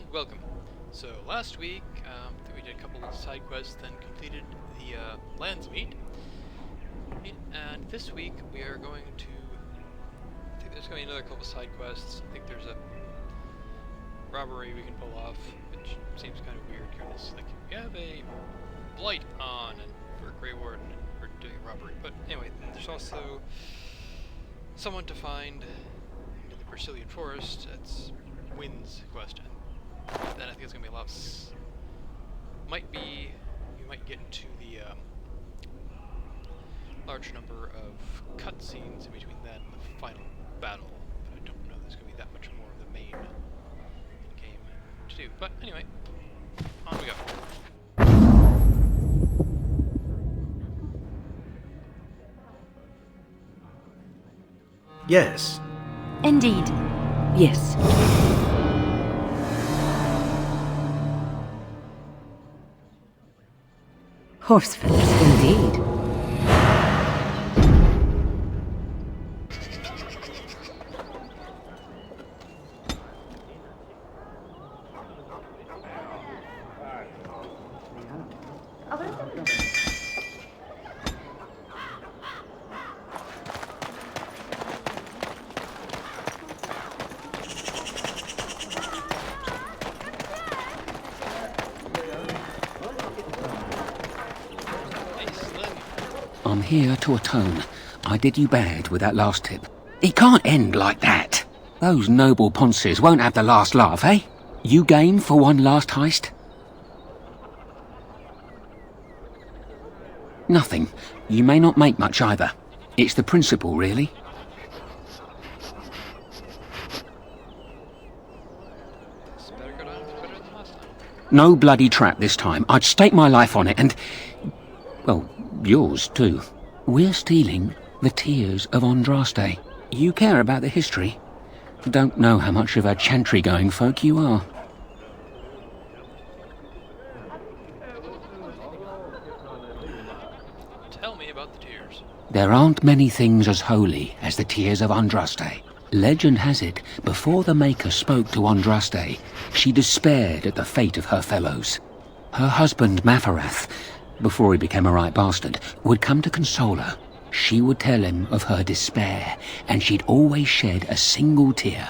and welcome. So last week, we did a couple of side quests, then completed the lands meet. And this week we are going to, I think there's going to be another couple of side quests. I think there's a robbery we can pull off, which seems kind of weird because like we have a blight on and we're Grey Warden and we're doing a robbery. But anyway, there's also someone to find in the Princeling forest. That's Wynn's quest. Then I think it's gonna be a lot. You might get to the large number of cutscenes in between that and the final battle. But I don't know there's gonna be that much more of the main game to do. But anyway, on we go. Yes. Indeed. Yes. Horse feathers, indeed. I'm here to atone. I did you bad with that last tip. It can't end like that. Those noble ponces won't have the last laugh, eh? You game for one last heist? Nothing. You may not make much either. It's the principle, really. No bloody trap this time. I'd stake my life on it and... well, yours too. We're stealing the tears of Andraste. You care about the history? Don't know how much of a chantry-going folk you are. Tell me about the tears. There aren't many things as holy as the tears of Andraste. Legend has it, before the Maker spoke to Andraste, she despaired at the fate of her fellows. Her husband, Mafarath, before he became a right bastard, would come to console her. She would tell him of her despair, and she'd always shed a single tear.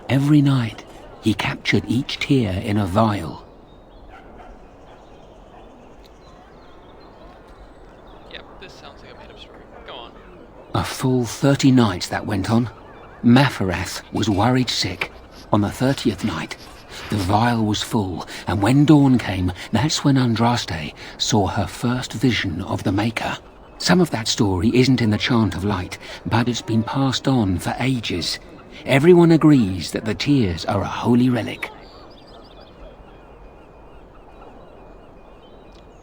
Every night, he captured each tear in a vial. Yep, this sounds like a made-up story. Go on. A full 30 nights that went on. Mafarath was worried sick. On the 30th night, the vial was full, and when dawn came, that's when Andraste saw her first vision of the Maker. Some of that story isn't in the Chant of Light, but it's been passed on for ages. Everyone agrees that the tears are a holy relic.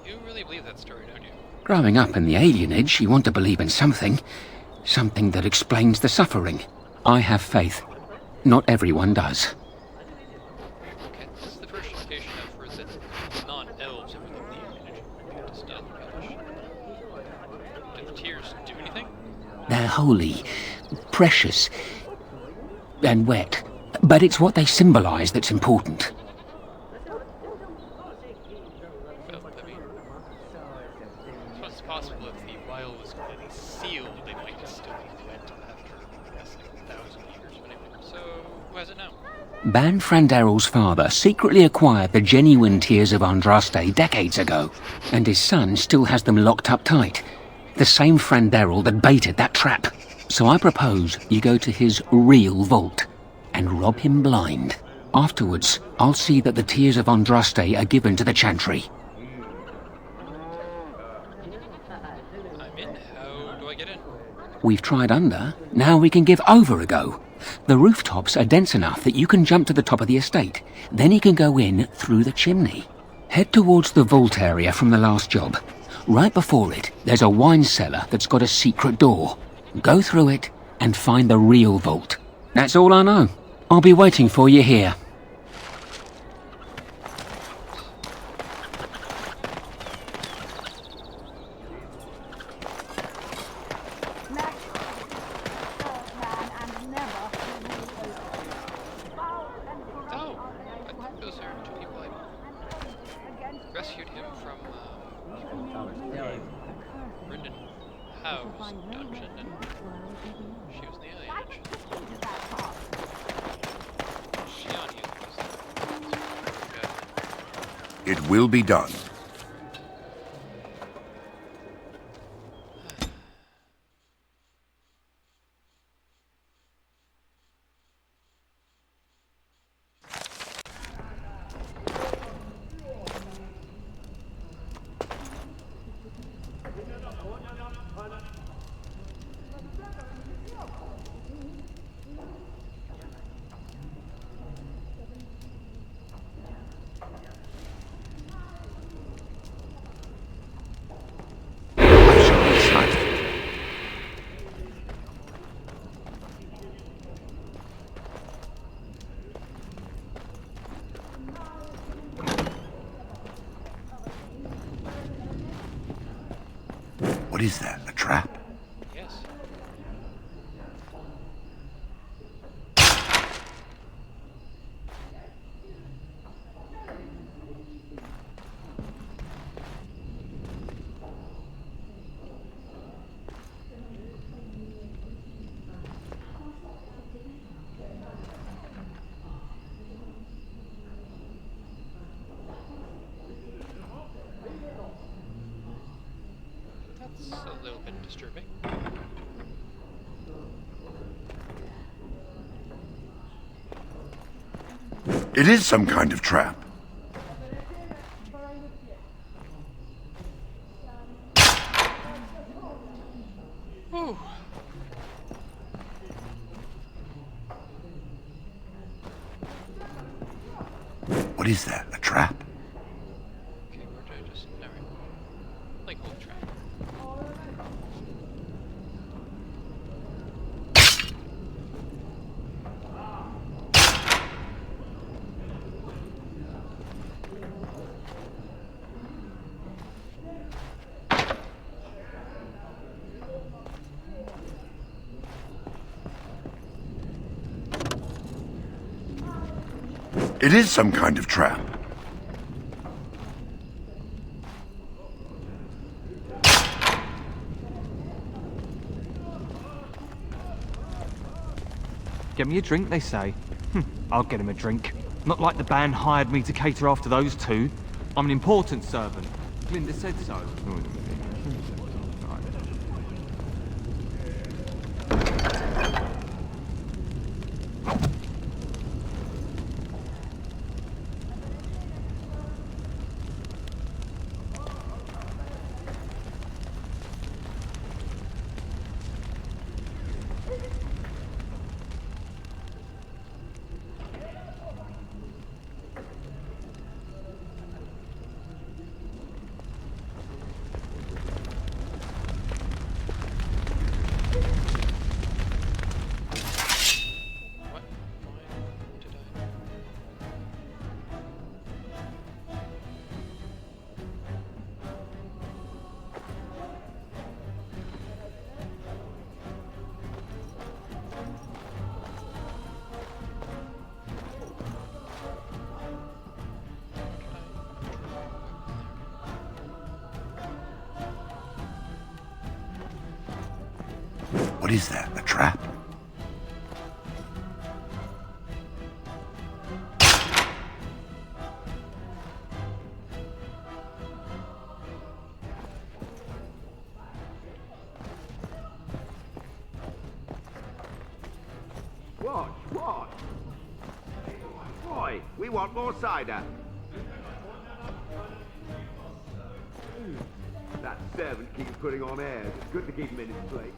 You really believe that story, don't you? Growing up in the alienage, you want to believe in something. Something that explains the suffering. I have faith. Not everyone does. Okay, this is the first indication I've heard that non-elves have been the to steal the relish. Do the tears do anything? They're holy, precious, and wet. But it's what they symbolize that's important. Well, I mean, I suppose it's possible if the vial was completely sealed, they might still be wet after, I guess, like 1,000 years. But anyway, so who has it now? Ban Frandarel's father secretly acquired the genuine tears of Andraste decades ago, and his son still has them locked up tight. The same Frandarel that baited that trap. So I propose you go to his real vault and rob him blind. Afterwards, I'll see that the tears of Andraste are given to the chantry. I'm in. How do I get in? We've tried under, now we can give over a go. The rooftops are dense enough that you can jump to the top of the estate. Then you can go in through the chimney. Head towards the vault area from the last job. Right before it, there's a wine cellar that's got a secret door. Go through it and find the real vault. That's all I know. I'll be waiting for you here. Oh, I think those house dungeon, and she was the alien. Shion uses this. It will be done. What is that? A trap? Yes. That's a little bit disturbing. It is some kind of trap. Whew. What is that? A trap? Okay, where did I just... Alright. Like old trap. It is some kind of trap. Get me a drink, they say. I'll get him a drink. Not like the band hired me to cater after those two. I'm an important servant. Glinda said so. What? Why did I... What is that? A trap? What? Boy, we want more cider. That servant keeps putting on airs. It's good to keep him in his place.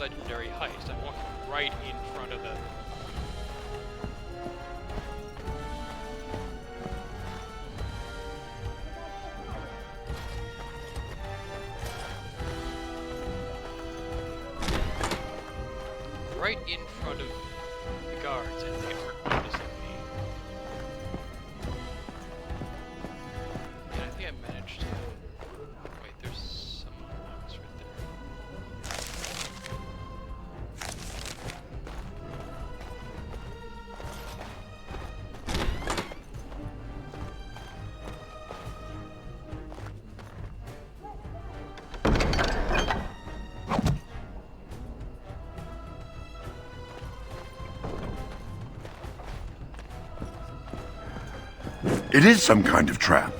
legendary heist. I'm walking right in front of the... right in front of the guards, and they aren't noticing me. And I think I managed to... Wait, there's someone else right It is some kind of trap.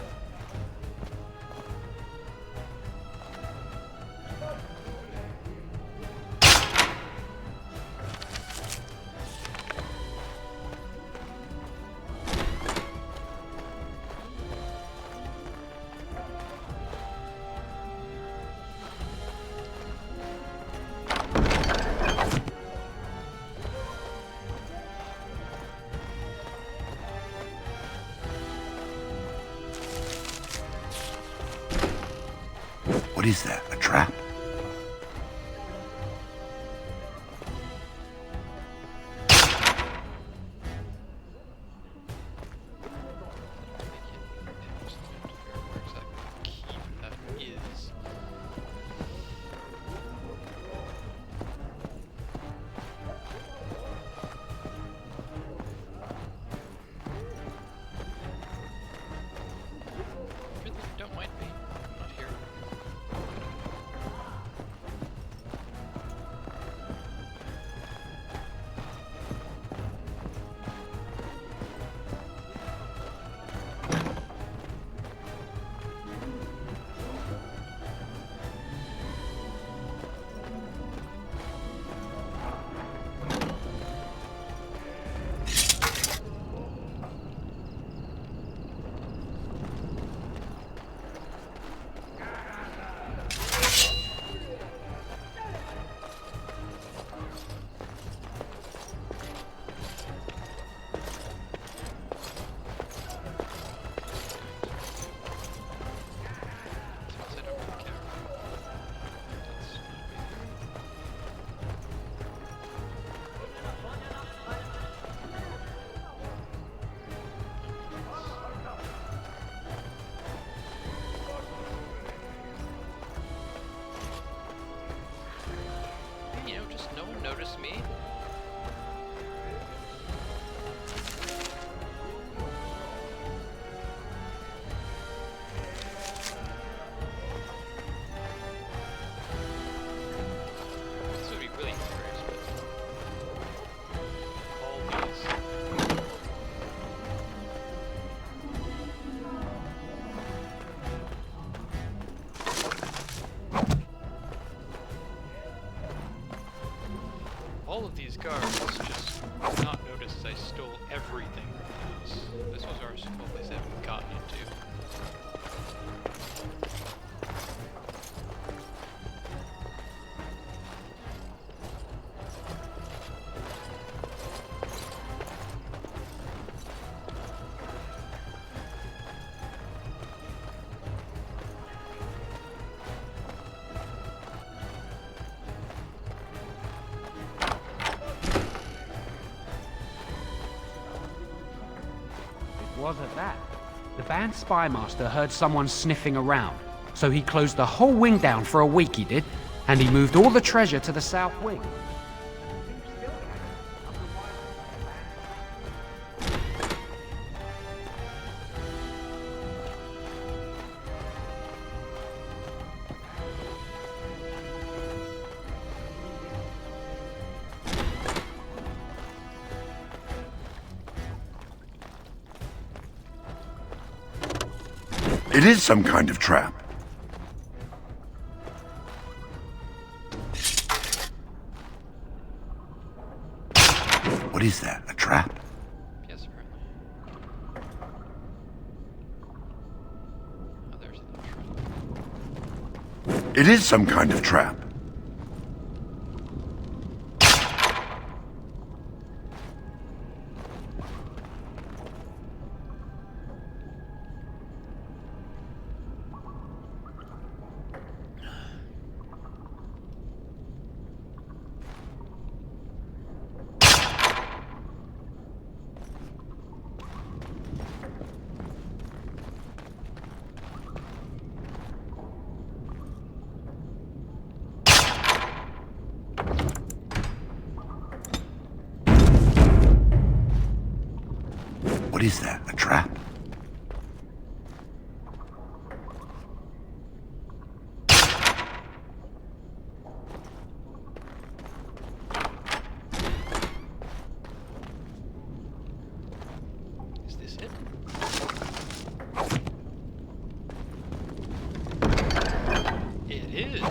What is that? A trap? Don't mind me. I'm not here. Notice me? This would be really curious, but all these... All of these guards just not notice I stole everything from the house. This was our small place I haven't gotten into. Wasn't that? The band spymaster heard someone sniffing around, so he closed the whole wing down for a week, he did, and he moved all the treasure to the south wing. It is some kind of trap. What is that? A trap? Yes, apparently. Oh, there's the trap. It is some kind of trap. is that? A trap? Is this it? It is.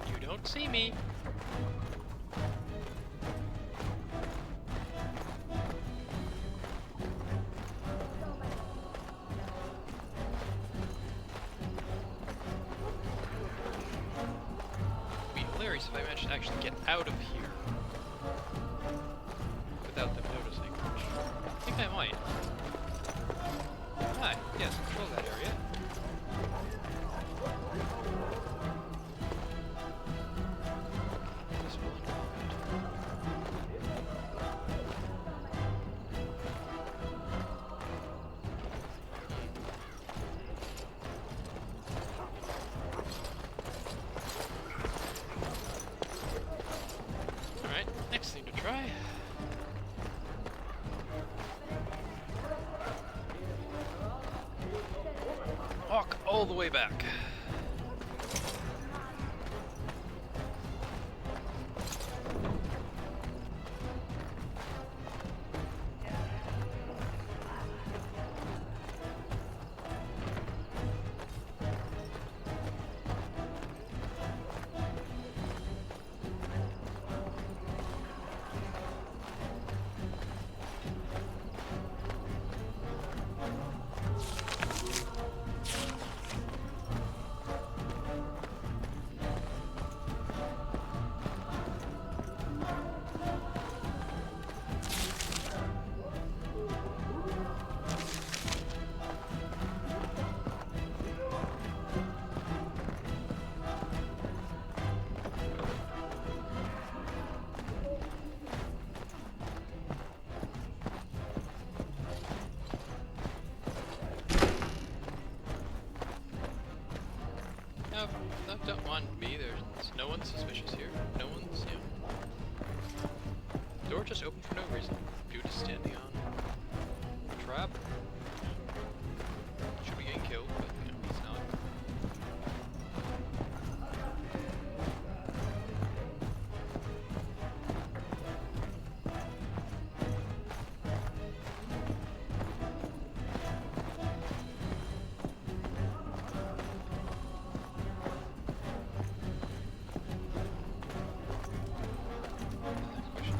You don't see me. It'd be hilarious if I managed to actually get out of here without them noticing. I think I might. Hi, yes, control that area. This will Alright, next thing to try. Walk all the way back. No, no, don't mind me. There's no one suspicious here. No one's, you know. Door just opened for no reason. Dude is standing on a trap. Should be getting killed, but you know, he's not. The question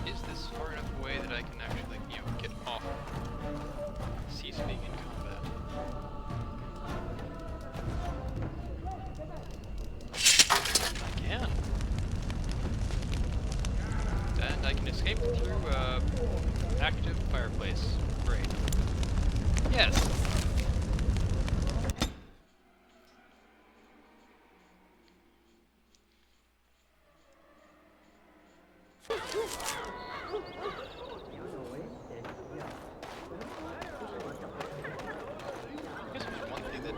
is this far enough away that I can actually, like, you know, get off? Cease being in combat. I can. And I can escape through, active fireplace. Great. Yes! I guess there's one thing that I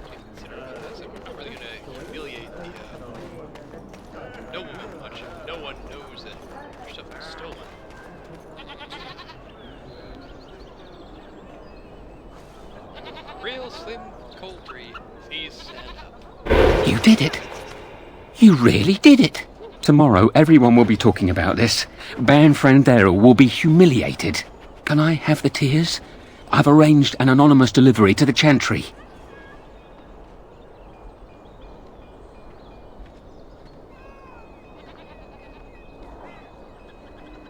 can consider about this. I'm not really going to humiliate the nobleman much if no one knows that your stuff was stolen. Real slim poultry, please stand up. You did it. You really did it. Tomorrow, everyone will be talking about this. Band friend Daryl will be humiliated. Can I have the tears? I've arranged an anonymous delivery to the Chantry.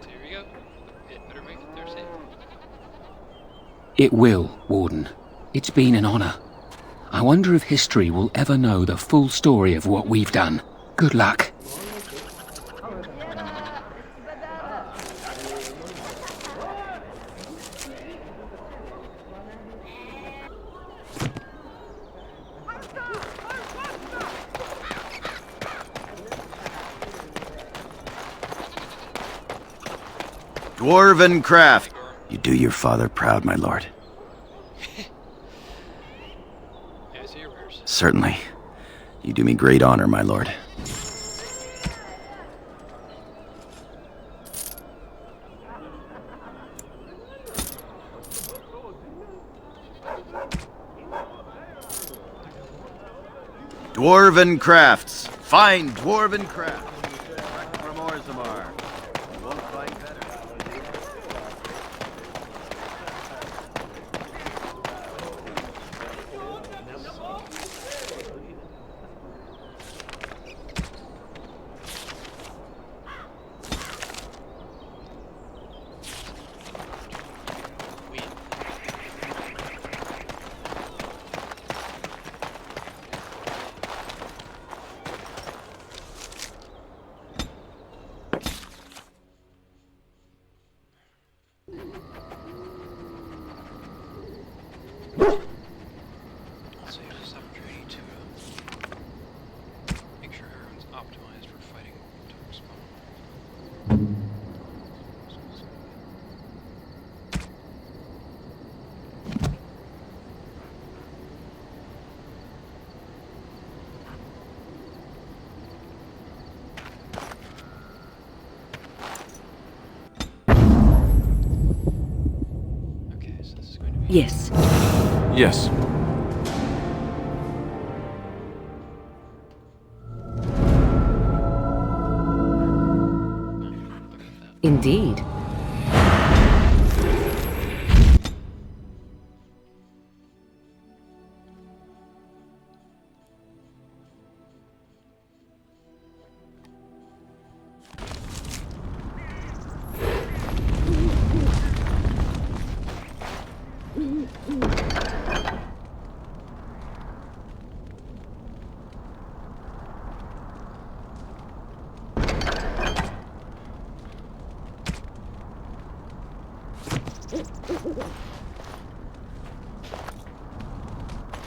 So here we go. It better make it there safe. It will, Warden. It's been an honor. I wonder if history will ever know the full story of what we've done. Good luck. Dwarven craft. You do your father proud, my lord. Yeah, I see your wares. Certainly. You do me great honor, my lord. Dwarven crafts. Fine dwarven crafts. Direct from Orzammar. You won't find better. Wynn. Also use this opportunity to make sure everyone's optimized for fighting total spawn. Okay, so this is going to be Yes. Yes. look at that. Indeed.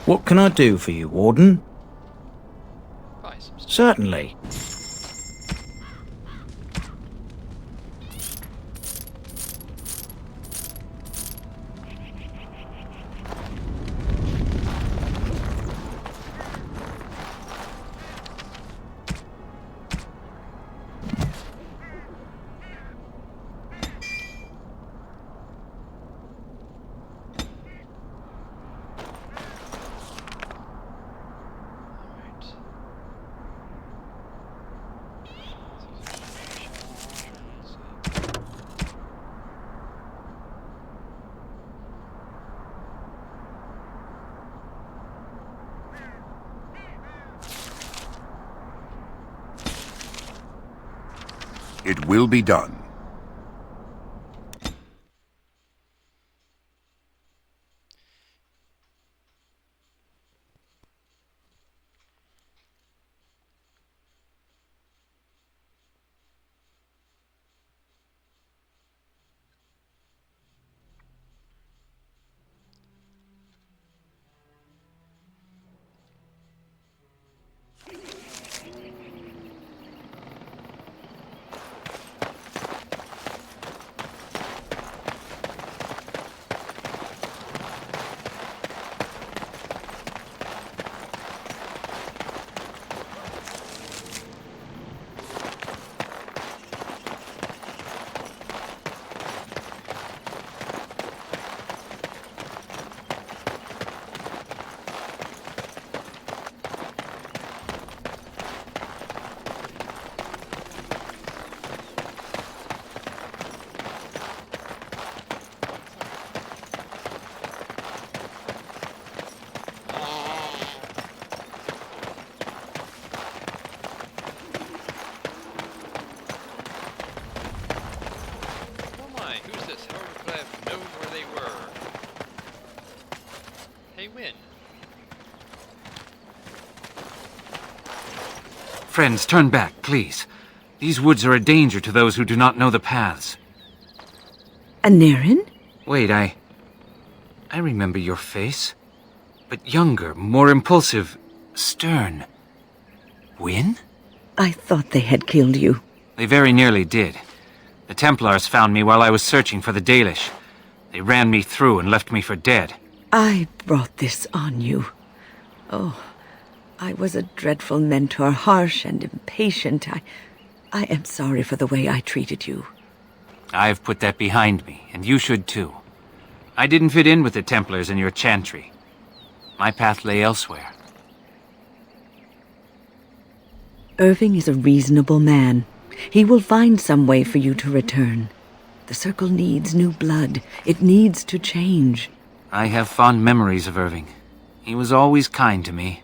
What can I do for you, Warden? Buy some stuff. Certainly. Alright. It will be done. Oh my, who's this? How could I have known where they were? Hey, Wynn. Friends, turn back, please. These woods are a danger to those who do not know the paths. A Naren? Wait, I remember your face. But younger, more impulsive, stern. Wynn? I thought they had killed you. They very nearly did. The Templars found me while I was searching for the Dalish. They ran me through and left me for dead. I brought this on you. Oh, I was a dreadful mentor, harsh and impatient. I am sorry for the way I treated you. I've put that behind me, and you should too. I didn't fit in with the Templars in your chantry. My path lay elsewhere. Irving is a reasonable man. He will find some way for you to return. The Circle needs new blood. It needs to change. I have fond memories of Irving. He was always kind to me.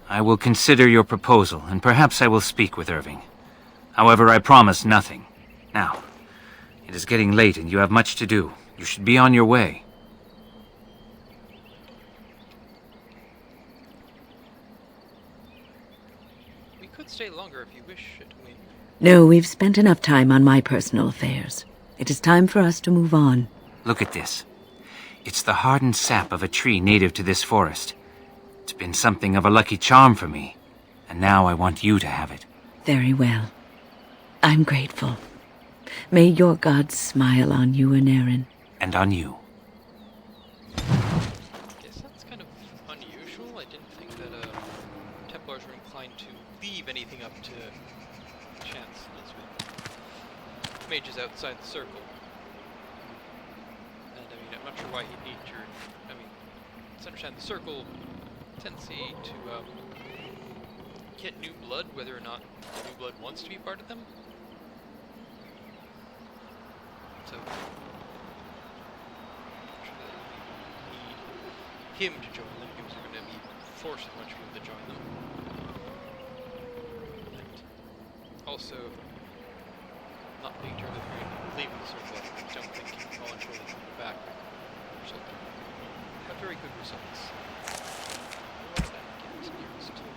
I will consider your proposal, and perhaps I will speak with Irving. However, I promise nothing. Now, it is getting late and you have much to do. You should be on your way. We could stay longer if you wish it, Wynn. No, we've spent enough time on my personal affairs. It is time for us to move on. Look at this. It's the hardened sap of a tree native to this forest. It's been something of a lucky charm for me, and now I want you to have it. Very well. I'm grateful. May your gods smile on you and Aaron. And on you. Guess that's kind of unusual. I didn't think that Templars were inclined to leave anything up to chance as with mages outside the circle. And I mean, I'm not sure why he'd need your... I mean, let's understand the circle tendency to get new blood, whether or not new blood wants to be part of them. So, I'm sure that we need him to join them, because we're going to be forced much for him to join them. And also, not being turned of leaving the circle, I don't think he can voluntarily come back or something. But very good results. What that gets nearest to me.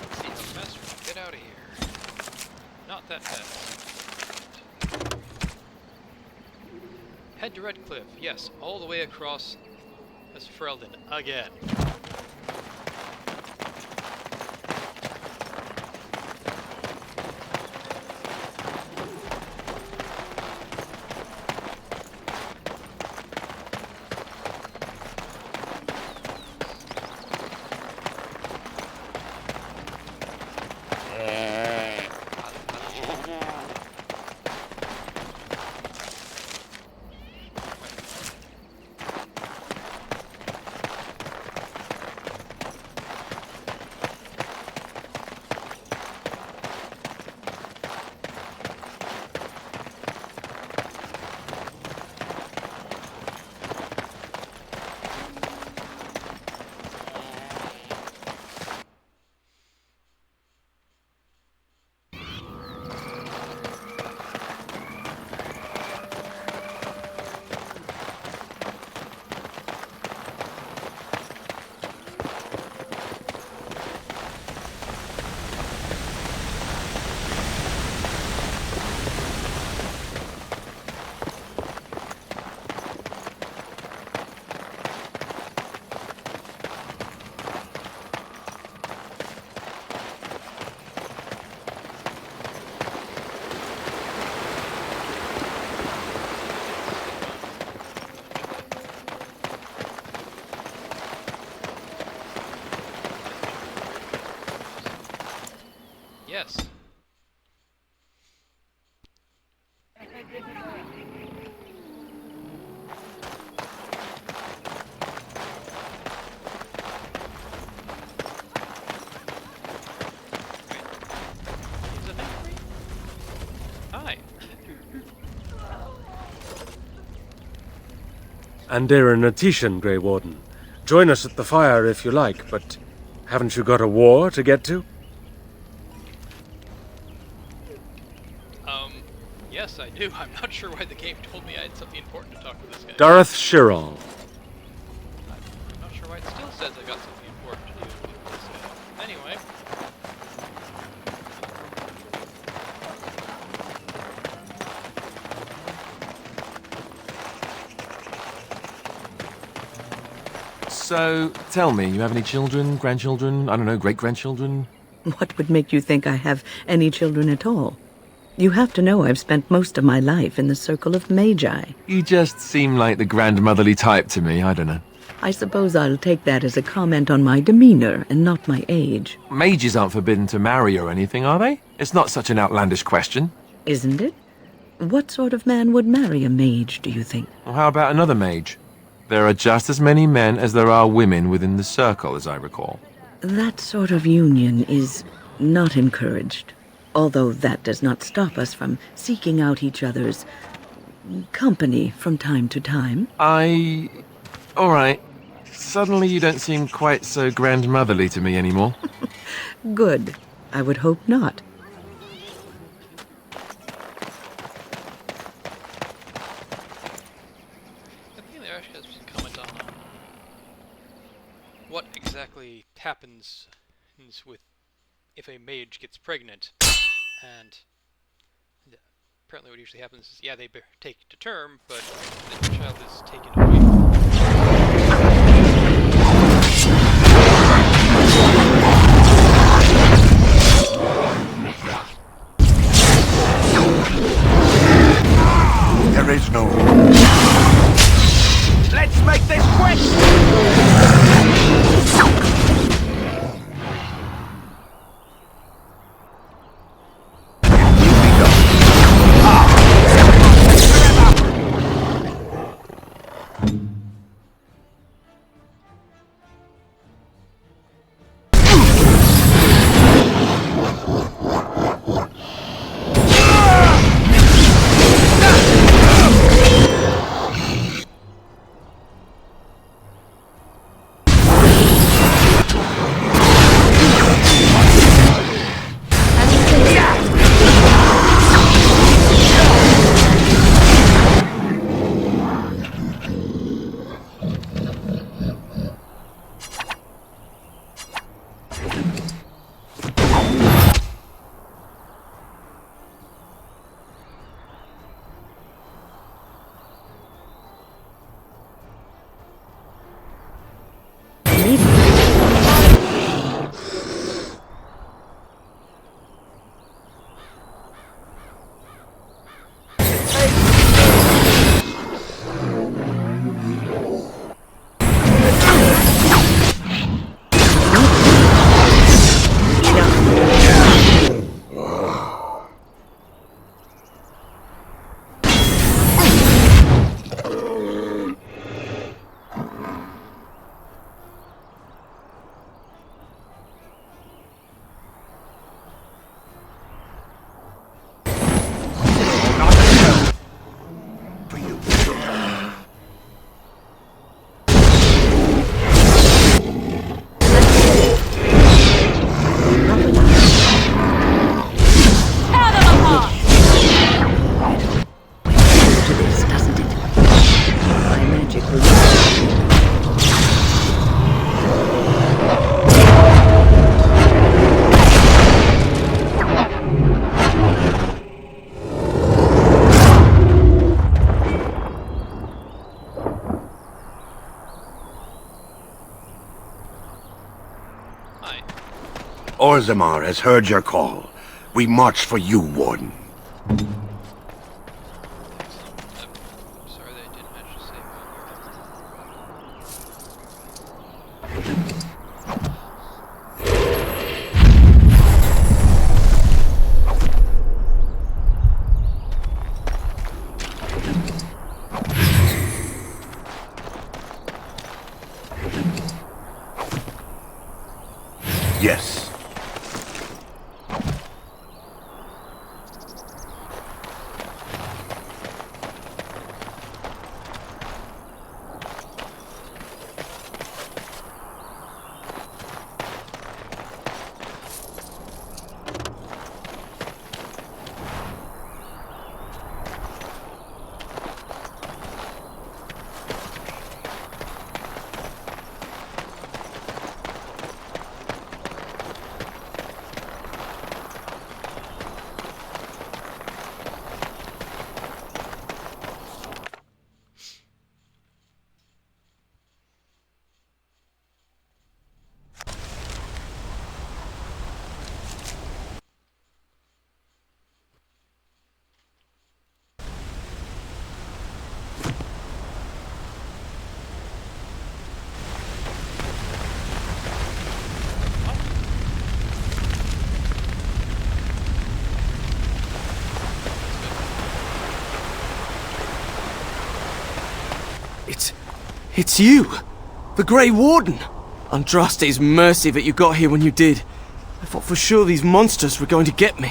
Let's see how fast we can get out of here. Not that fast. Head to Redcliff, yes, all the way across as Ferelden again. Yes. Is it angry? Hi. Andera Natishan, Grey Warden. Join us at the fire if you like, but haven't you got a war to get to? Yes, I do. I'm not sure why the game told me I had something important to talk to this guy. Dareth Shirral. I'm not sure why it still says I got something important to do with this guy. Anyway. So, tell me, you have any children, grandchildren, I don't know, great-grandchildren? What would make you think I have any children at all? You have to know I've spent most of my life in the circle of magi. You just seem like the grandmotherly type to me, I don't know. I suppose I'll take that as a comment on my demeanor and not my age. Mages aren't forbidden to marry or anything, are they? It's not such an outlandish question. Isn't it? What sort of man would marry a mage, do you think? Well, how about another mage? There are just as many men as there are women within the circle, as I recall. That sort of union is not encouraged. Although that does not stop us from seeking out each other's company from time to time. All right. Suddenly you don't seem quite so grandmotherly to me anymore. Good. I would hope not. I think there actually has some comment on what exactly happens with if a mage gets pregnant, and apparently what usually happens is, yeah, they take to term, but the child is taken away. There is no... Let's make this quick! Orzammar has heard your call. We march for you, Warden. Sorry that I didn't manage to save Yes. It's you! The Grey Warden! Andraste's mercy that you got here when you did. I thought for sure these monsters were going to get me.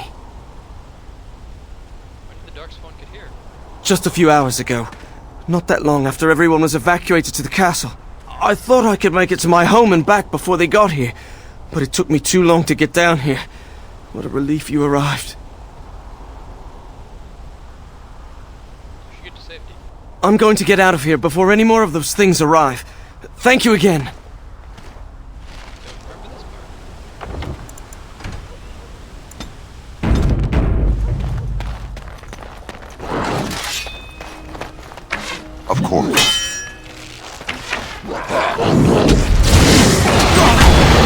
When did the Darkspawn get here? Just a few hours ago. Not that long after everyone was evacuated to the castle. I thought I could make it to my home and back before they got here, but it took me too long to get down here. What a relief you arrived. You should get to safety. I'm going to get out of here before any more of those things arrive. Thank you again. Don't remember this part. Of course.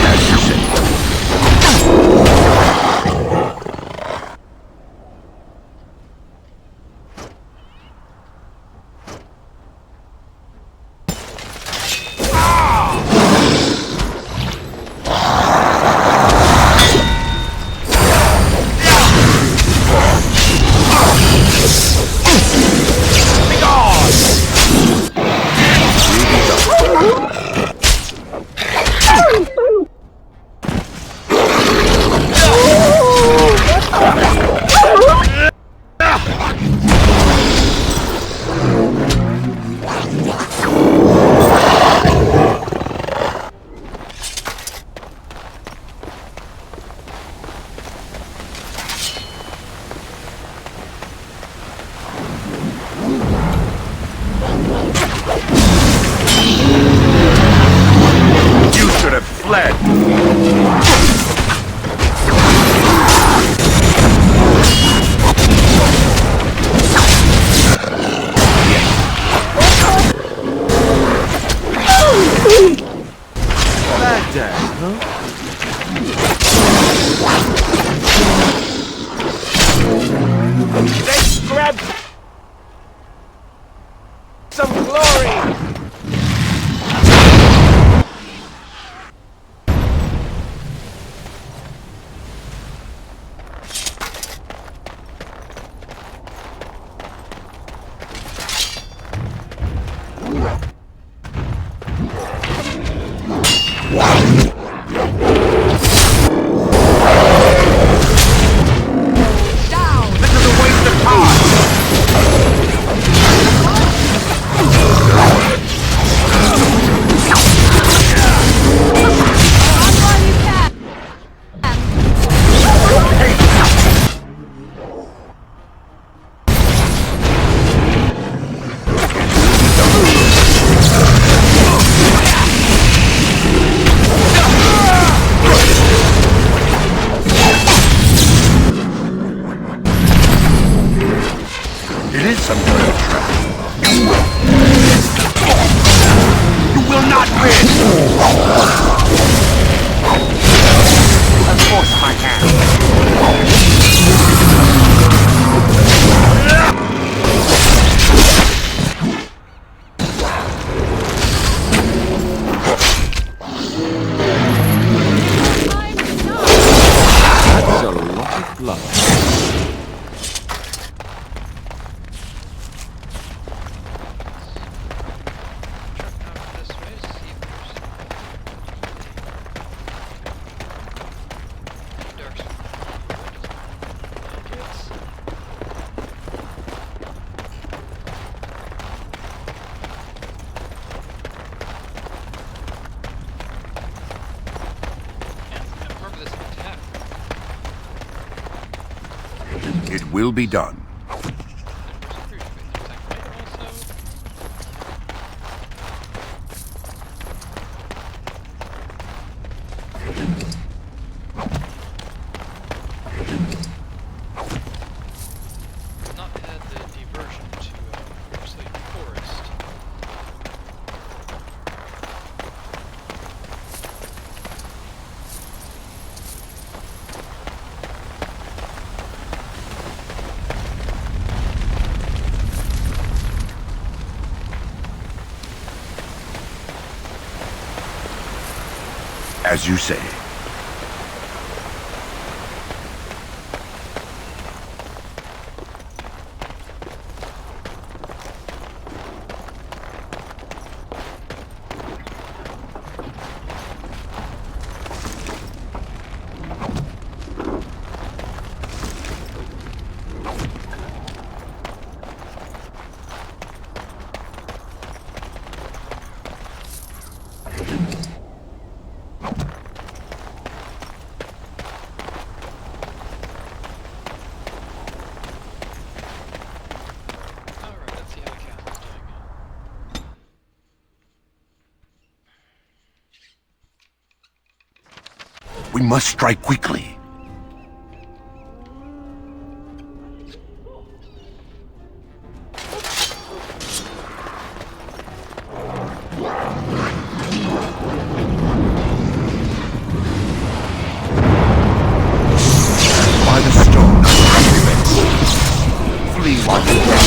As you say. Let's grab some glory! It is some kind of trap. You will not win! Force my hand. That's a lot of blood. It will be done. Not had the diversion to Princeling Forest. As you say. We must strike quickly. By the stone, flee while you can.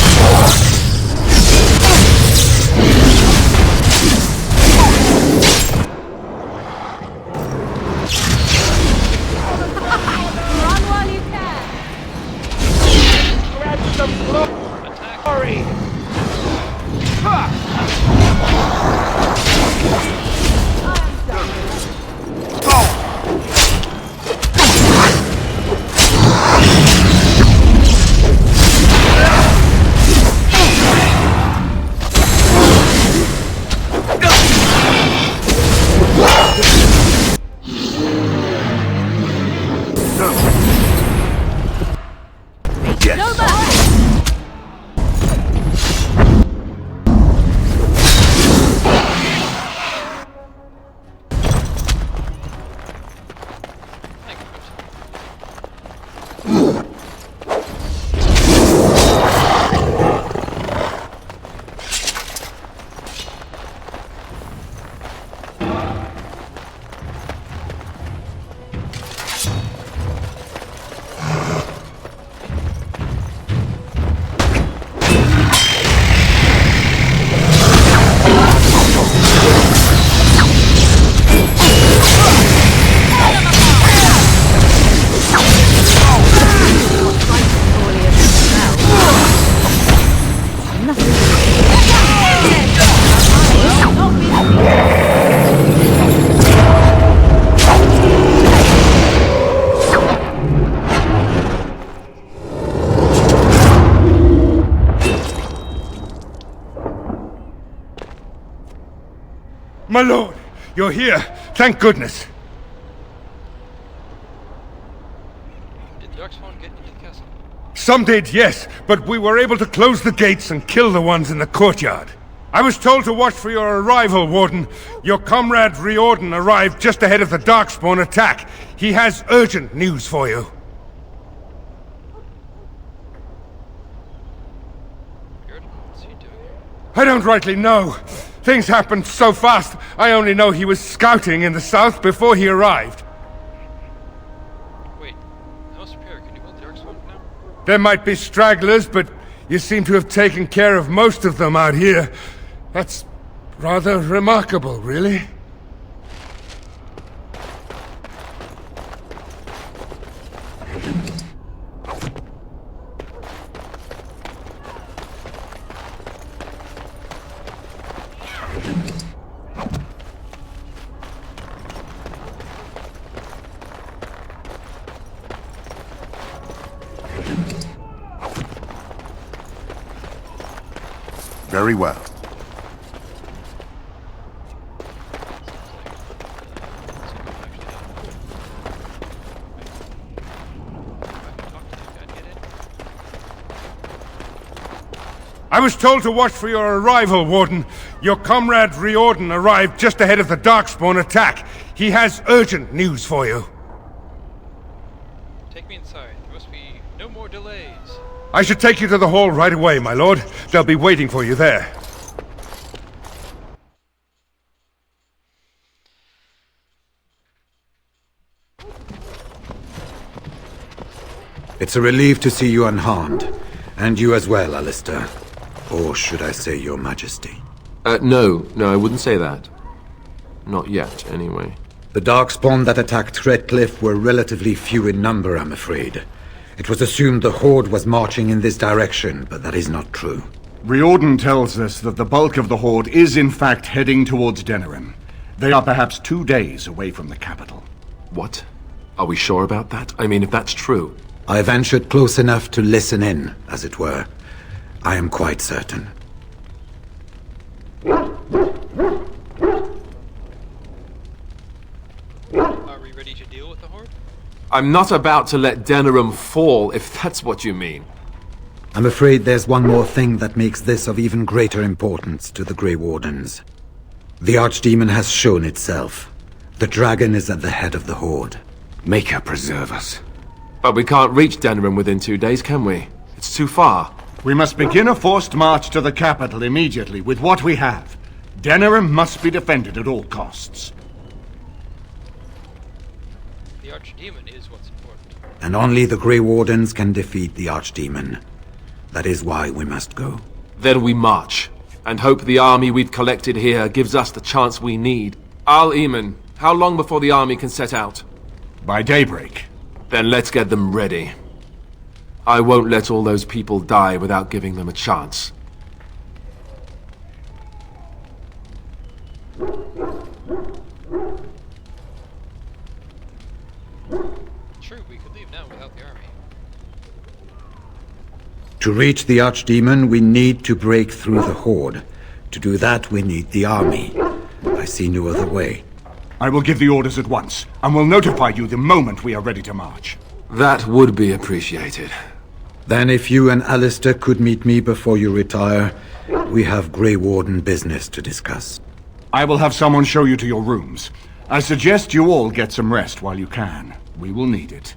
My lord, you're here. Thank goodness. Did the Darkspawn get into the castle? Some did, yes, but we were able to close the gates and kill the ones in the courtyard. I was told to watch for your arrival, Warden. Your comrade Riordan arrived just ahead of the Darkspawn attack. He has urgent news for you. What's he doing here? I don't rightly know. Things happened so fast, I only know he was scouting in the south before he arrived. Wait, how superior can you hold the Darkspawn now? There might be stragglers, but you seem to have taken care of most of them out here. That's rather remarkable, really. Very well. I was told to watch for your arrival, Warden. Your comrade Riordan arrived just ahead of the Darkspawn attack. He has urgent news for you. Take me inside. There must be no more delays. I should take you to the hall right away, my lord. They'll be waiting for you there. It's a relief to see you unharmed. And you as well, Alistair. Or should I say your majesty? No, I wouldn't say that. Not yet, anyway. The Darkspawn that attacked Redcliff were relatively few in number, I'm afraid. It was assumed the Horde was marching in this direction, but that is not true. Riordan tells us that the bulk of the Horde is in fact heading towards Denerim. They are perhaps 2 days away from the capital. What? Are we sure about that? I mean, if that's true... I ventured close enough to listen in, as it were. I am quite certain. Are we ready to deal with the Horde? I'm not about to let Denerim fall, if that's what you mean. I'm afraid there's one more thing that makes this of even greater importance to the Grey Wardens. The Archdemon has shown itself. The dragon is at the head of the Horde. Maker preserve us. But we can't reach Denerim within 2 days, can we? It's too far. We must begin a forced march to the capital immediately with what we have. Denerim must be defended at all costs. The Archdemon is what's important. And only the Grey Wardens can defeat the Archdemon. That is why we must go. Then we march, and hope the army we've collected here gives us the chance we need. Al-Eamon, how long before the army can set out? By daybreak. Then let's get them ready. I won't let all those people die without giving them a chance. True, we could leave now without the army. To reach the Archdemon, we need to break through the Horde. To do that, we need the army. I see no other way. I will give the orders at once, and will notify you the moment we are ready to march. That would be appreciated. Then if you and Alistair could meet me before you retire, we have Grey Warden business to discuss. I will have someone show you to your rooms. I suggest you all get some rest while you can. We will need it.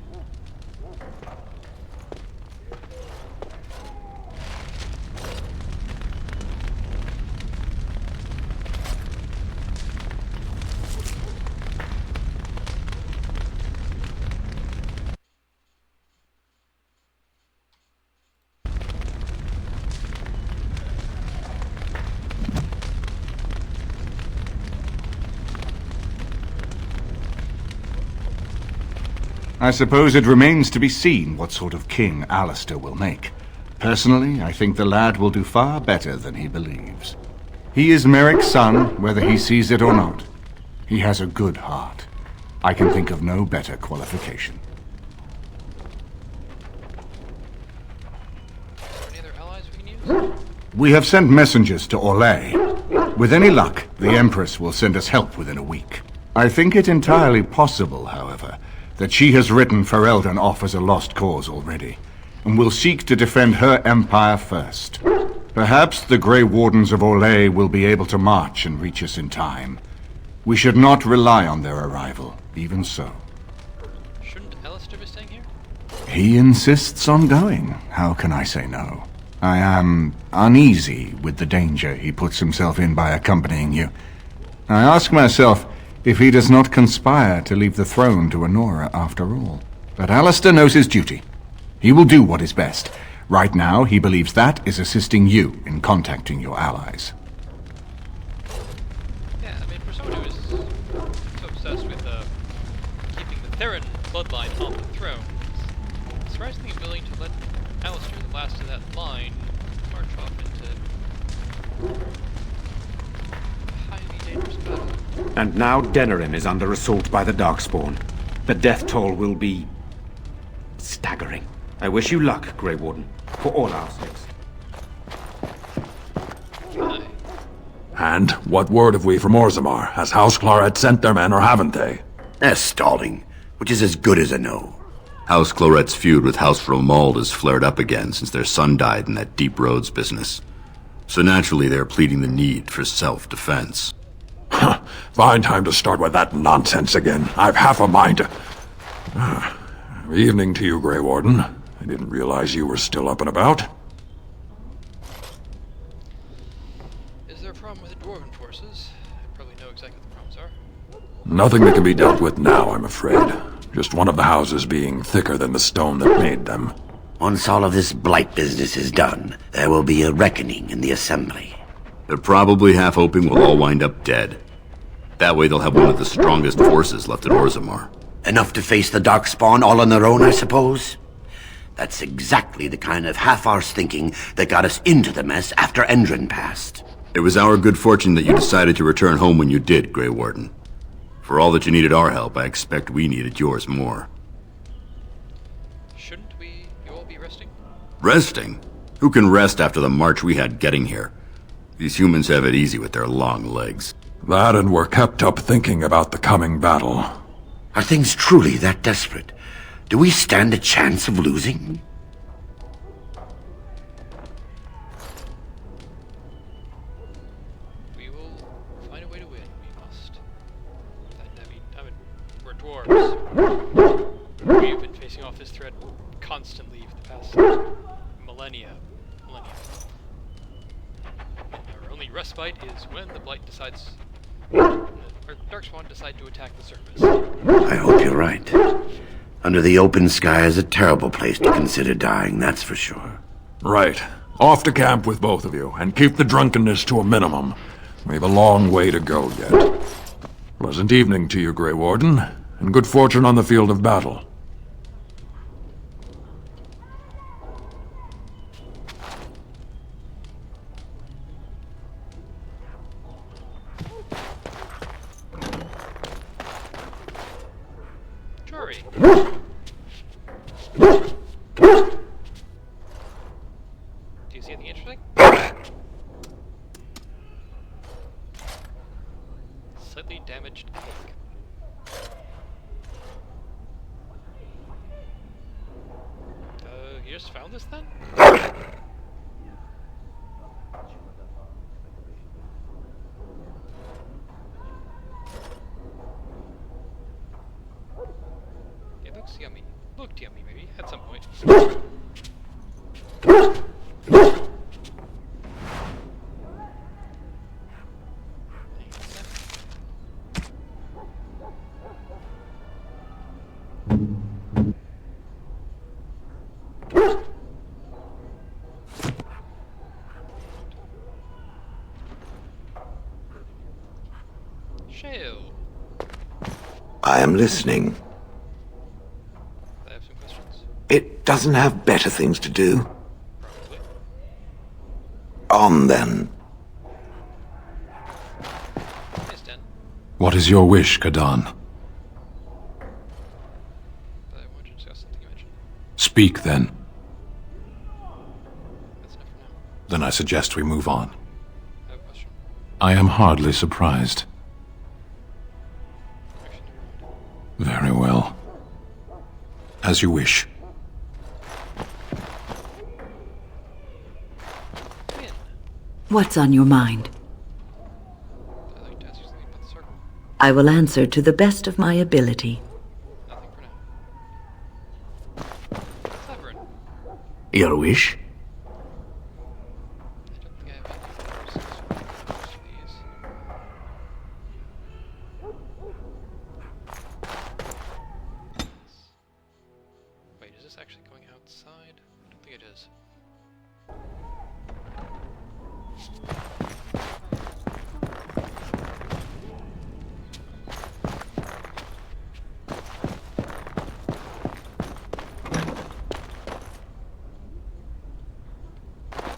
I suppose it remains to be seen what sort of king Alistair will make. Personally, I think the lad will do far better than he believes. He is Merrick's son, whether he sees it or not. He has a good heart. I can think of no better qualification. Any other allies we can use? We have sent messengers to Orlais. With any luck, the Empress will send us help within a week. I think it entirely possible, however, that she has written Ferelden off as a lost cause already, and will seek to defend her empire first. Perhaps the Grey Wardens of Orlais will be able to march and reach us in time. We should not rely on their arrival, even so. Shouldn't Alistair be staying here? He insists on going. How can I say no? I am uneasy with the danger he puts himself in by accompanying you. I ask myself if he does not conspire to leave the throne to Honora after all. But Alistair knows his duty. He will do what is best. Right now, he believes that is assisting you in contacting your allies. Yeah, I mean, for someone who is so obsessed with keeping the Theron bloodline on the throne, he's surprisingly willing to let Alistair, the last of that line, march off into a highly dangerous battle. And now Denerim is under assault by the Darkspawn. The death toll will be staggering. I wish you luck, Grey Warden, for all our sakes. And what word have we from Orzammar? Has House Cloret sent their men or haven't they? They're stalling, which is as good as a no. House Cloret's feud with House Romald has flared up again since their son died in that Deep Roads business. So naturally they're pleading the need for self-defense. Fine time to start with that nonsense again. I've half a mind to... Evening to you, Grey Warden. I didn't realize you were still up and about. Is there a problem with the Dwarven forces? I probably know exactly what the problems are. Nothing that can be dealt with now, I'm afraid. Just one of the houses being thicker than the stone that made them. Once all of this blight business is done, there will be a reckoning in the Assembly. They're probably half hoping we'll all wind up dead. That way they'll have one of the strongest forces left in Orzammar. Enough to face the Darkspawn all on their own, I suppose? That's exactly the kind of half-arsed thinking that got us into the mess after Endrin passed. It was our good fortune that you decided to return home when you did, Grey Warden. For all that you needed our help, I expect we needed yours more. Shouldn't you all be resting? Resting? Who can rest after the march we had getting here? These humans have it easy with their long legs. That and we're kept up thinking about the coming battle. Are things truly that desperate? Do we stand a chance of losing? We will find a way to win. We must. We're dwarves. thread constantly for the past millennia. Our only respite is when the Blight decides, or Darkspawn decide to attack the surface. I hope you're right. Under the open sky is a terrible place to consider dying, that's for sure. Right. Off to camp with both of you, and keep the drunkenness to a minimum. We have a long way to go yet. Pleasant evening to you, Grey Warden, and good fortune on the field of battle. Jory. Do you see anything interesting? Slightly damaged cake. You just found this then? It looks yummy. Looked yummy, maybe, at some point. Shale. I am listening. I have some questions. It doesn't have better things to do. On then. Yes, Dan. What is your wish, Kadan? I want to discuss something you mentioned. Speak, then. That's enough for now. Then I suggest we move on. I have a question. I am hardly surprised. Actually, never mind. Very well. As you wish. Wynn. What's on your mind? I'd like to ask you something about the circle. I will answer to the best of my ability. Nothing for now. Severin. Your wish? I don't think I have any resources for most of these. Wait, is this actually going outside? I don't think it is.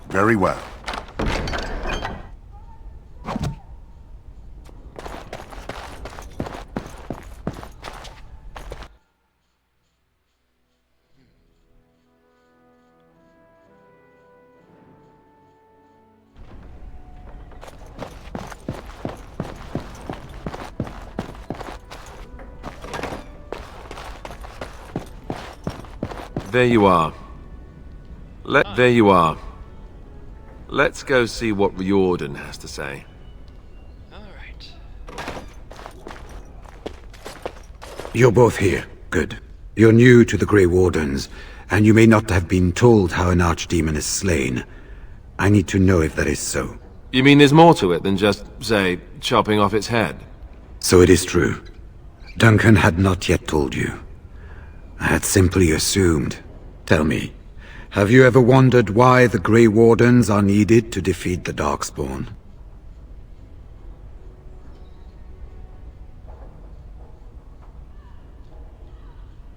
Very well. There you are. There you are. Let's go see what Riordan has to say. Alright. You're both here. Good. You're new to the Grey Wardens, and you may not have been told how an archdemon is slain. I need to know if that is so. You mean there's more to it than just, say, chopping off its head? So it is true. Duncan had not yet told you. I had simply assumed. Tell me, have you ever wondered why the Grey Wardens are needed to defeat the Darkspawn?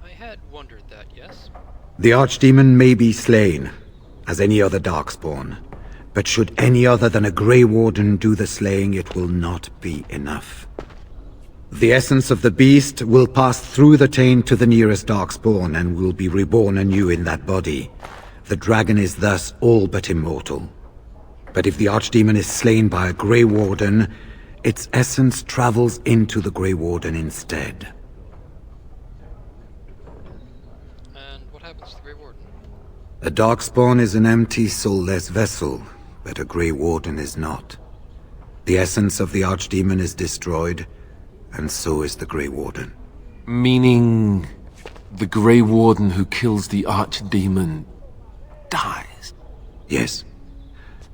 I had wondered that, yes? The Archdemon may be slain, as any other Darkspawn. But should any other than a Grey Warden do the slaying, it will not be enough. The essence of the beast will pass through the taint to the nearest Darkspawn and will be reborn anew in that body. The dragon is thus all but immortal. But if the Archdemon is slain by a Grey Warden, its essence travels into the Grey Warden instead. And what happens to the Grey Warden? A Darkspawn is an empty, soulless vessel, but a Grey Warden is not. The essence of the Archdemon is destroyed, and so is the Grey Warden. Meaning... The Grey Warden who kills the Archdemon dies? Yes.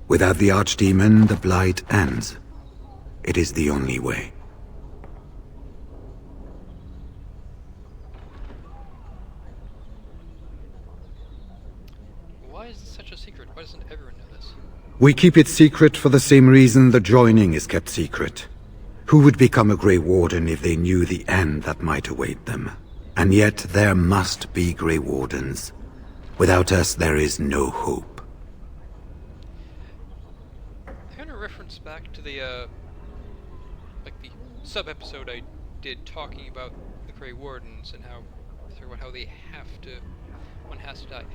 Without the Archdemon, the Blight ends. It is the only way. Why is this such a secret? Why doesn't everyone know this? We keep it secret for the same reason the joining is kept secret. Who would become a Grey Warden if they knew the end that might await them? And yet there must be Grey Wardens. Without us, there is no hope. I kind of reference back to the, like the sub-episode I did talking about the Grey Wardens and how, how they have to, one has to die.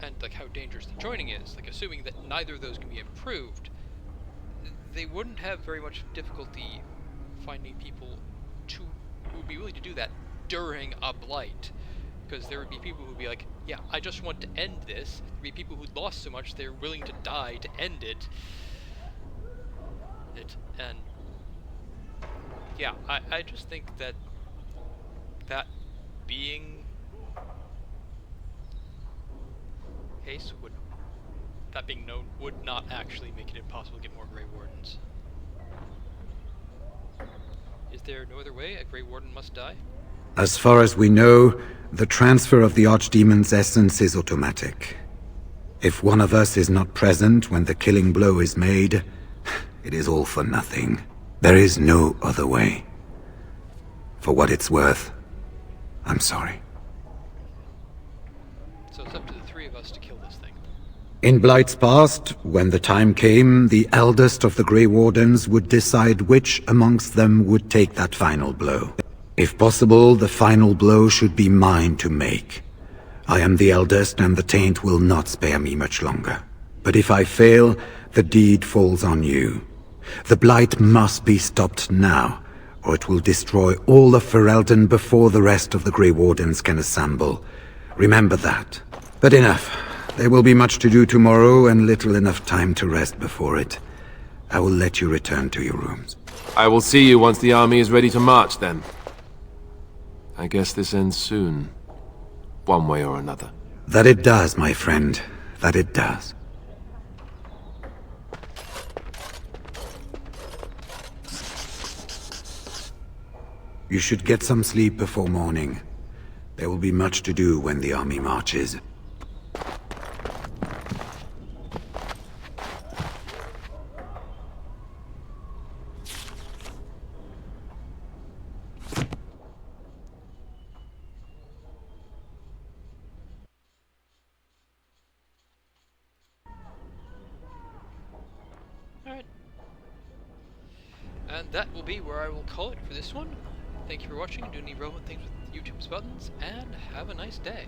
And like how dangerous the joining is, like assuming that neither of those can be improved, they wouldn't have very much difficulty finding people who would be willing to do that during a blight. Because there would be people who would be like, yeah, I just want to end this. There'd be people who'd lost so much they're willing to die to end it. And yeah, I just think that being case would, that being known, would not actually make it impossible to get more Grey Wardens. Is there no other way a Grey Warden must die? As far as we know, the transfer of the Archdemon's essence is automatic. If one of us is not present when the killing blow is made, it is all for nothing. There is no other way. For what it's worth, I'm sorry. So it's up to the three of us to kill this thing. In Blight's past, when the time came, the eldest of the Grey Wardens would decide which amongst them would take that final blow. If possible, the final blow should be mine to make. I am the eldest, and the taint will not spare me much longer. But if I fail, the deed falls on you. The Blight must be stopped now, or it will destroy all of Ferelden before the rest of the Grey Wardens can assemble. Remember that. But enough. There will be much to do tomorrow, and little enough time to rest before it. I will let you return to your rooms. I will see you once the army is ready to march, then. I guess this ends soon. One way or another. That it does, my friend. That it does. You should get some sleep before morning. There will be much to do when the army marches. Alright. And that will be where I will call it for this one. Thank you for watching, do any relevant things with YouTube's buttons, and have a nice day.